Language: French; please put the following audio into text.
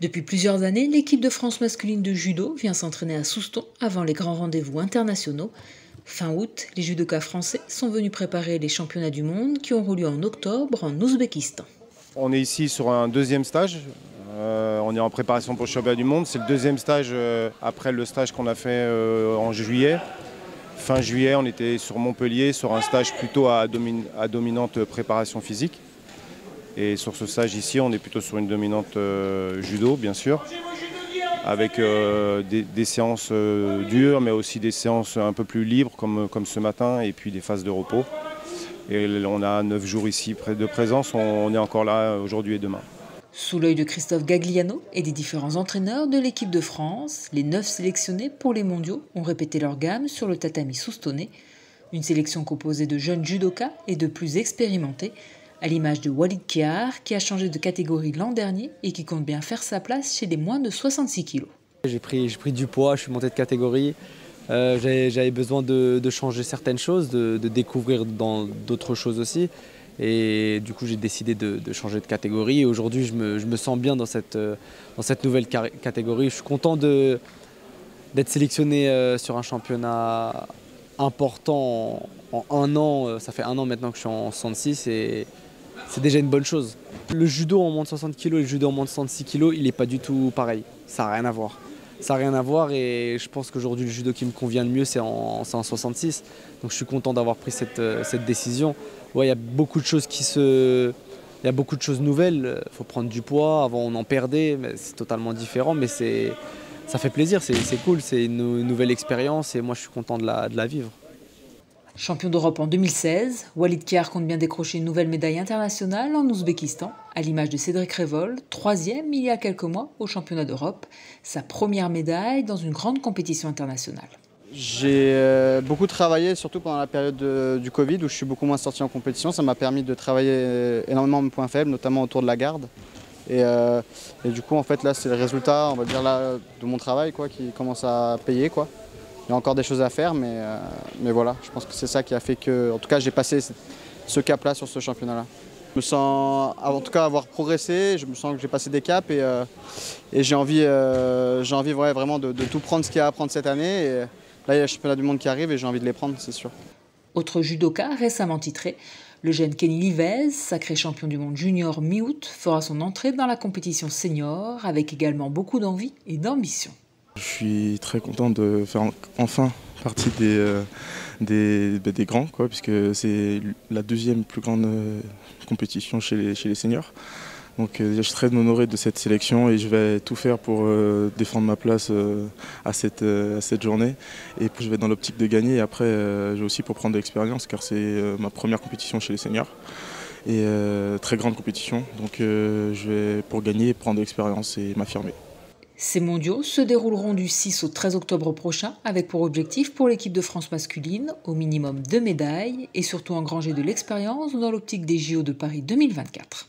Depuis plusieurs années, l'équipe de France masculine de judo vient s'entraîner à Souston avant les grands rendez-vous internationaux. Fin août, les judokas français sont venus préparer les championnats du monde qui auront lieu en octobre en Ouzbékistan. On est ici sur un deuxième stage. On est en préparation pour le championnat du monde. C'est le deuxième stage après le stage qu'on a fait en juillet. Fin juillet, on était sur Montpellier sur un stage plutôt à dominante préparation physique. Et sur ce stage ici, on est plutôt sur une dominante judo, bien sûr, avec des séances dures, mais aussi des séances un peu plus libres, comme ce matin, et puis des phases de repos. Et on a 9 jours ici de présence, on est encore là aujourd'hui et demain. Sous l'œil de Christophe Gagliano et des différents entraîneurs de l'équipe de France, les 9 sélectionnés pour les mondiaux ont répété leur gamme sur le tatami soustonnais. Une sélection composée de jeunes judokas et de plus expérimentés, à l'image de Walid Kiar, qui a changé de catégorie l'an dernier et qui compte bien faire sa place chez les moins de 66 kg. J'ai pris du poids, je suis monté de catégorie. J'avais besoin de changer certaines choses, de découvrir dans d'autres choses aussi. Et du coup, j'ai décidé de changer de catégorie. Et aujourd'hui, je me sens bien dans cette nouvelle catégorie. Je suis content d'être sélectionné sur un championnat important en un an. Ça fait un an maintenant que je suis en 66 et c'est déjà une bonne chose. Le judo en moins de 60 kg et le judo en moins de 66 kg, il n'est pas du tout pareil. Ça n'a rien à voir. Ça n'a rien à voir et je pense qu'aujourd'hui le judo qui me convient le mieux c'est en 66. Donc je suis content d'avoir pris cette décision. Ouais, il y a beaucoup de choses il y a beaucoup de choses nouvelles. Il faut prendre du poids. Avant on en perdait, mais c'est totalement différent. Mais ça fait plaisir, c'est cool, c'est une nouvelle expérience et moi je suis content de la vivre. Champion d'Europe en 2016, Walid Kiar compte bien décrocher une nouvelle médaille internationale en Ouzbékistan, à l'image de Cédric Révol, 3e il y a quelques mois au championnat d'Europe, sa première médaille dans une grande compétition internationale. J'ai beaucoup travaillé, surtout pendant la période du Covid, où je suis beaucoup moins sorti en compétition. Ça m'a permis de travailler énormément mes points faibles, notamment autour de la garde. Et du coup, en fait, là, c'est le résultat, on va dire, là, de mon travail quoi, qui commence à payer, quoi. Il y a encore des choses à faire, mais voilà, je pense que c'est ça qui a fait que, en tout cas, j'ai passé ce cap-là sur ce championnat-là. Je me sens, en tout cas, avoir progressé, je me sens que j'ai passé des caps et j'ai envie ouais, vraiment de tout prendre ce qu'il y a à prendre cette année. Et là, il y a le championnat du monde qui arrive et j'ai envie de les prendre, c'est sûr. Autre judoka récemment titré, le jeune Kenny Livez, sacré champion du monde junior mi-août, fera son entrée dans la compétition senior avec également beaucoup d'envie et d'ambition. Je suis très content de faire enfin partie des grands, quoi, puisque c'est la deuxième plus grande compétition chez les seniors. Donc je suis très honoré de cette sélection et je vais tout faire pour défendre ma place à cette journée. Et puis je vais dans l'optique de gagner et après j'ai aussi pour prendre de l'expérience car c'est ma première compétition chez les seniors. Et très grande compétition, donc je vais pour gagner, prendre de l'expérience et m'affirmer. Ces mondiaux se dérouleront du 6 au 13 octobre prochain avec pour objectif pour l'équipe de France masculine au minimum 2 médailles et surtout engranger de l'expérience dans l'optique des JO de Paris 2024.